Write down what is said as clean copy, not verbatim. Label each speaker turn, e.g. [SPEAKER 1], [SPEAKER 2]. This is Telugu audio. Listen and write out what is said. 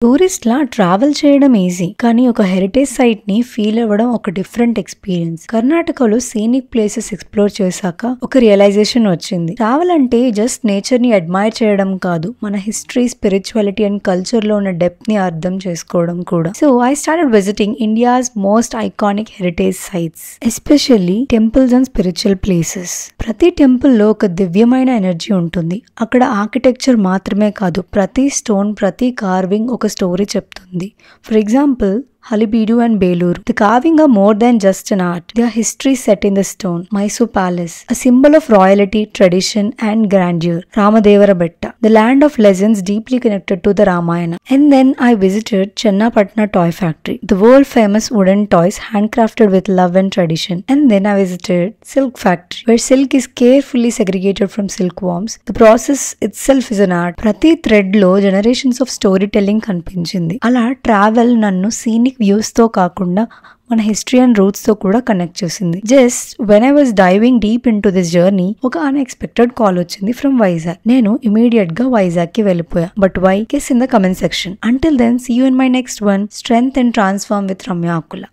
[SPEAKER 1] టూరిస్ట్ లా ట్రావెల్ చేయడం ఈజీ, కానీ ఒక హెరిటేజ్ సైట్ ని ఫీల్ అవ్వడం ఒక డిఫరెంట్ ఎక్స్పీరియన్స్. కర్ణాటకలో సీనిక్ ప్లేసెస్ ఎక్స్ప్లోర్ చేశాక ఒక రియలైజేషన్ వచ్చింది. ట్రావెల్ అంటే జస్ట్ నేచర్ ని అడ్మైర్ చేయడం కాదు, మన హిస్టరీ, స్పిరిచువాలిటీ అండ్ కల్చర్ లో ఉన్న డెప్త్ ని అర్థం చేసుకోవడం కూడా. So I started visiting India's most iconic heritage sites, especially temples and spiritual places. ప్రతి టెంపుల్ లో ఒక దివ్యమైన ఎనర్జీ ఉంటుంది. అక్కడ ఆర్కిటెక్చర్ మాత్రమే కాదు, ప్రతి స్టోన్, ప్రతి కార్వింగ్ ఒక స్టోరీ చెప్తుంది. For example, Halebeedu and Belur. The carving are more than just an art. They are history set in the stone. Mysore Palace, a symbol of royalty, tradition and grandeur. Ramadevara Betta, the land of legends deeply connected to the Ramayana. And then I visited Chennapatna Toy Factory, the world famous wooden toys handcrafted with love and tradition. And then I visited Silk Factory, where silk is carefully segregated from silkworms. The process itself is an art. Prati thread lo generations of storytelling కనిపించింది. అలా ట్రావెల్ నన్ను సీనిక్ వ్యూస్ తో కాకుండా మన హిస్టరీ అండ్ రూట్స్ తో కూడా కనెక్ట్ చేసింది. Just when I was diving deep into this journey, ఒక అన్ఎక్స్పెక్టెడ్ కాల్ వచ్చింది ఫ్రమ్ వైజాగ్. నేను ఇమీడియట్ గా వైజాగ్ కి వెళ్ళిపోయా. But why? Guess in the comment section. Until then, see you in my next one. Strength and transform with Ramya Akula.